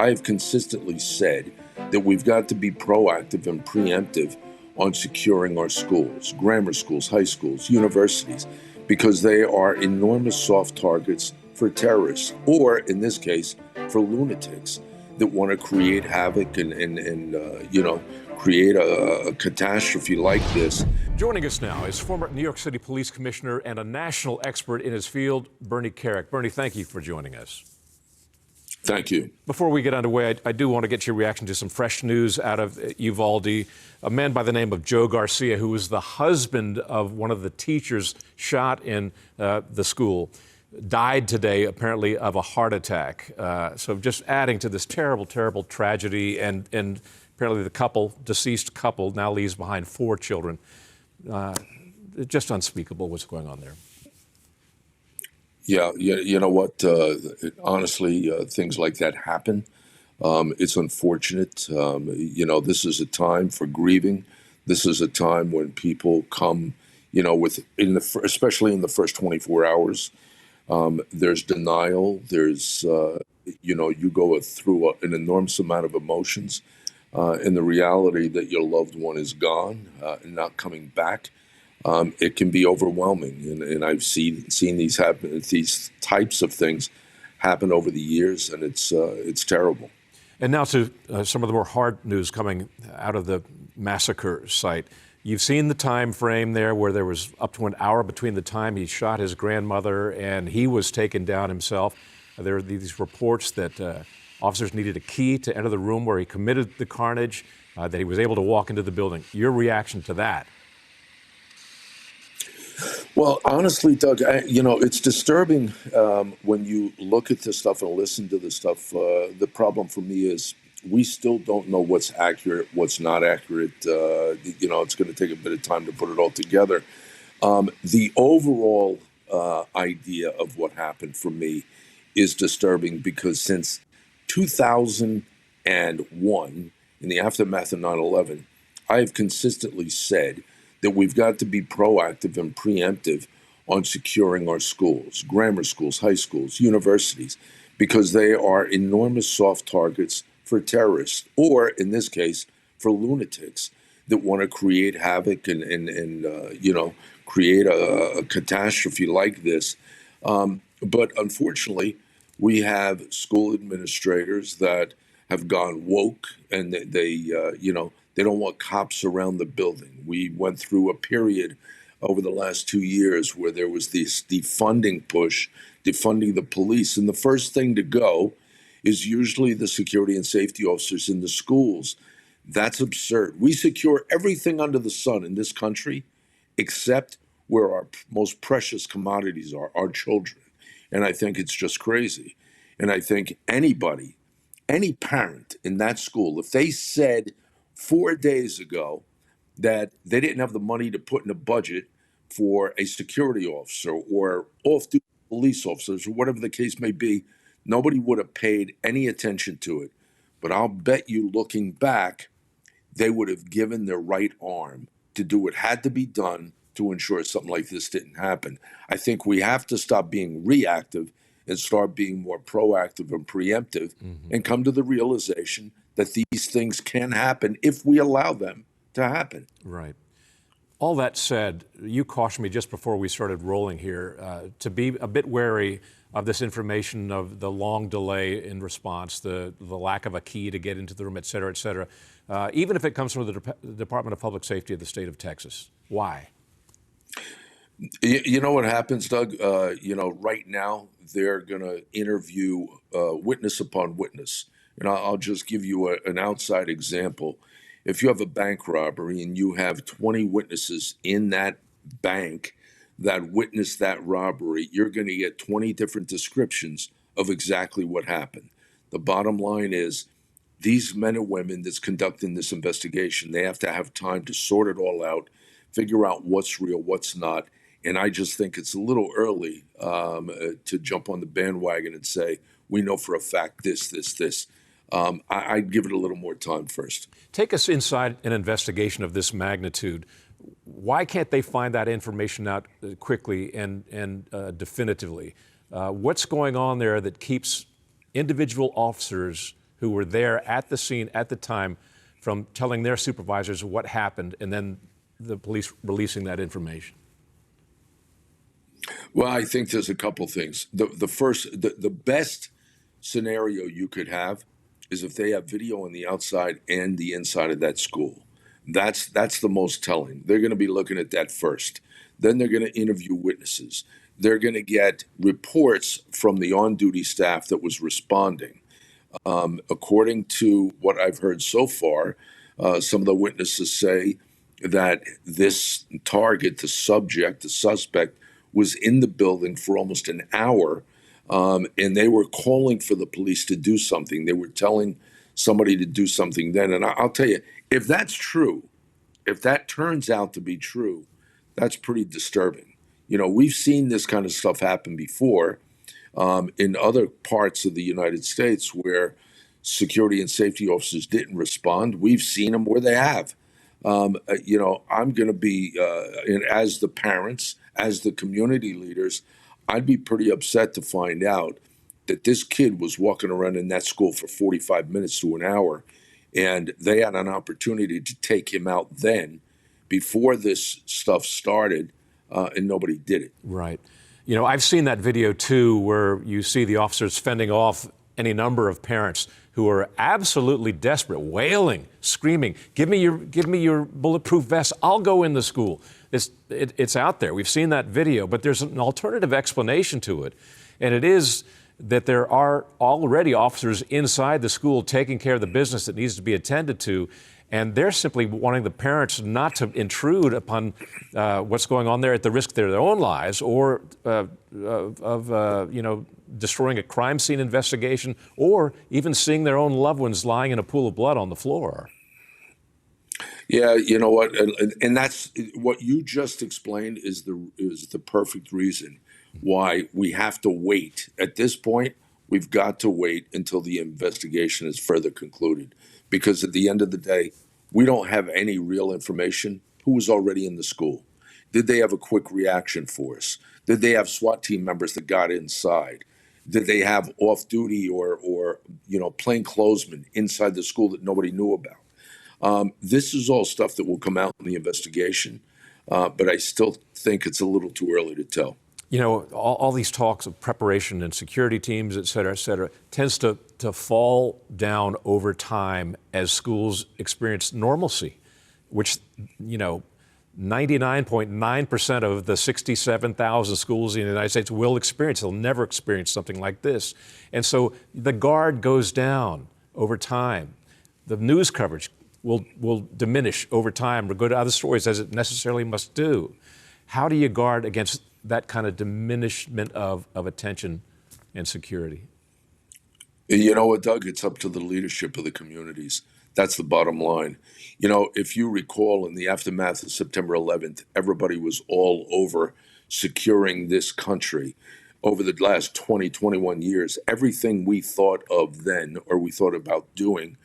I have consistently said that we've got to be proactive and preemptive on securing our schools, grammar schools, high schools, universities, because they are enormous soft targets for terrorists, or in this case, for lunatics that want to create havoc and create a catastrophe like this. Joining us now is former New York City Police Commissioner and a national expert in his field, Kerik. Bernie, thank you for joining us. Thank you. Before we get underway, I do want to get your reaction to some fresh news out of Uvalde. A man by the name of Joe Garcia, who was the husband of one of the teachers shot in the school, died today, apparently, of a heart attack. So just adding to this terrible, terrible tragedy, and apparently the deceased couple, now leaves behind 4 children. Just unspeakable what's going on there. Yeah, you know what? Honestly, things like that happen. It's unfortunate. This is a time for grieving. This is a time when people come, especially in the first 24 hours. There's denial. There's, you go through an enormous amount of emotions, and the reality that your loved one is gone and not coming back. It can be overwhelming, and I've seen these happen. These types of things happen over the years, and it's terrible. And now to some of the more hard news coming out of the massacre site. You've seen the time frame there, where there was up to an hour between the time he shot his grandmother and he was taken down himself. There are these reports that officers needed a key to enter the room where he committed the carnage, that he was able to walk into the building. Your reaction to that? Well, honestly, Doug, it's disturbing when you look at this stuff and listen to this stuff. The problem for me is we still don't know what's accurate, what's not accurate. It's going to take a bit of time to put it all together. The overall idea of what happened for me is disturbing, because since 2001, in the aftermath of 9/11, I have consistently said that we've got to be proactive and preemptive on securing our schools, grammar schools, high schools, universities, because they are enormous soft targets for terrorists, or in this case, for lunatics that want to create havoc and create a catastrophe like this. But unfortunately, we have school administrators that have gone woke, and they don't want cops around the building. We went through a period over the last 2 years where there was this defunding push, defunding the police. And the first thing to go is usually the security and safety officers in the schools. That's absurd. We secure everything under the sun in this country except where our most precious commodities are, our children. And I think it's just crazy. And I think any parent in that school, if they said 4 days ago that they didn't have the money to put in a budget for a security officer or off-duty police officers or whatever the case may be, nobody would have paid any attention to it. But I'll bet you, looking back, they would have given their right arm to do what had to be done to ensure something like this didn't happen. I think we have to stop being reactive and start being more proactive and preemptive, and come to the realization that these things can happen if we allow them to happen. Right. All that said, you cautioned me just before we started rolling here to be a bit wary of this information, of the long delay in response, the lack of a key to get into the room, et cetera, even if it comes from the Department of Public Safety of the state of Texas. Why? You know what happens, Doug? Right now they're going to interview witness upon witness. And I'll just give you an outside example. If you have a bank robbery and you have 20 witnesses in that bank that witnessed that robbery, you're going to get 20 different descriptions of exactly what happened. The bottom line is, these men and women that's conducting this investigation, they have to have time to sort it all out, figure out what's real, what's not. And I just think it's a little early to jump on the bandwagon and say, we know for a fact this. I'd give it a little more time first. Take us inside an investigation of this magnitude. Why can't they find that information out quickly and definitively? What's going on there that keeps individual officers who were there at the scene at the time from telling their supervisors what happened and then the police releasing that information? Well, I think there's a couple things. The best scenario you could have is if they have video on the outside and the inside of that school. That's the most telling. They're going to be looking at that first. Then they're going to interview witnesses. They're going to get reports from the on-duty staff that was responding. According to what I've heard so far, some of the witnesses say that this target, the subject, the suspect, was in the building for almost an hour, and they were calling for the police to do something. They were telling somebody to do something then. And I'll tell you, if that's true, if that turns out to be true, that's pretty disturbing. You know, we've seen this kind of stuff happen before in other parts of the United States where security and safety officers didn't respond. We've seen them where they have. You know, I'm going to be, as the parents, as the community leaders, I'd be pretty upset to find out that this kid was walking around in that school for 45 minutes to an hour, and they had an opportunity to take him out then before this stuff started, and nobody did it. Right. You know, I've seen that video too, where you see the officers fending off any number of parents who are absolutely desperate, wailing, screaming, give me your bulletproof vest, I'll go in the school. It's out there. We've seen that video, but there's an alternative explanation to it, and it is that there are already officers inside the school taking care of the business that needs to be attended to, and they're simply wanting the parents not to intrude upon what's going on there at the risk of their own lives or destroying a crime scene investigation or even seeing their own loved ones lying in a pool of blood on the floor. Yeah, you know what, and that's what you just explained is the perfect reason why we have to wait. At this point, we've got to wait until the investigation is further concluded, because at the end of the day, we don't have any real information. Who was already in the school? Did they have a quick reaction force? Did they have SWAT team members that got inside? Did they have off-duty or plainclothesmen inside the school that nobody knew about? This is all stuff that will come out in the investigation, but I still think it's a little too early to tell. You know, all these talks of preparation and security teams, et cetera, tends to fall down over time as schools experience normalcy, which, 99.9% of the 67,000 schools in the United States will experience. They'll never experience something like this. And so the guard goes down over time. The news coverage will diminish over time or go to other stories, as it necessarily must do. How do you guard against that kind of diminishment of attention and security? You know what, Doug? It's up to the leadership of the communities. That's the bottom line. You know, if you recall, in the aftermath of September 11th, everybody was all over securing this country. Over the last 20, 21 years, everything we thought of then, or we thought about doing,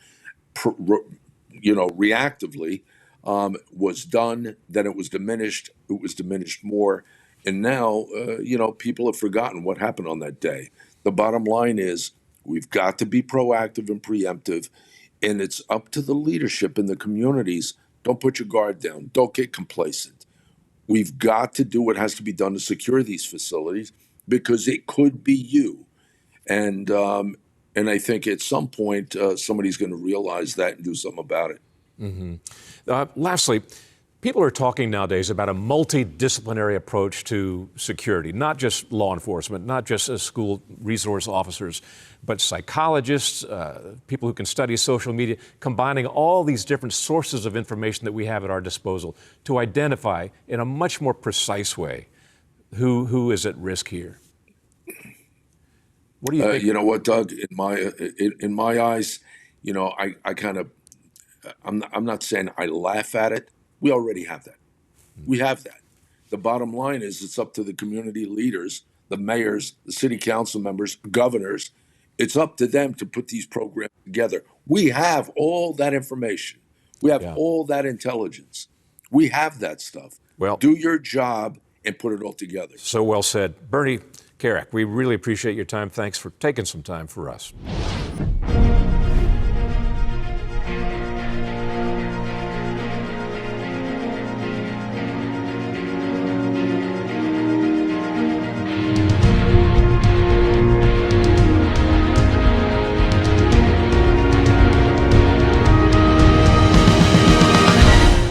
reactively, was done. Then it was diminished. It was diminished more. And now, people have forgotten what happened on that day. The bottom line is we've got to be proactive and preemptive, and it's up to the leadership in the communities. Don't put your guard down. Don't get complacent. We've got to do what has to be done to secure these facilities, because it could be you. And I think at some point, somebody's going to realize that and do something about it. Mm-hmm. Lastly, people are talking nowadays about a multi-disciplinary approach to security, not just law enforcement, not just school resource officers, but psychologists, people who can study social media, combining all these different sources of information that we have at our disposal to identify in a much more precise way who is at risk here. What do you think? You know what, Doug? In my eyes, I'm not saying I laugh at it. We already have that. We have that. The bottom line is it's up to the community leaders, the mayors, the city council members, governors. It's up to them to put these programs together. We have all that information. We have all that intelligence. We have that stuff. Well, do your job and put it all together. So well said. Bernie, Kerik, we really appreciate your time. Thanks for taking some time for us.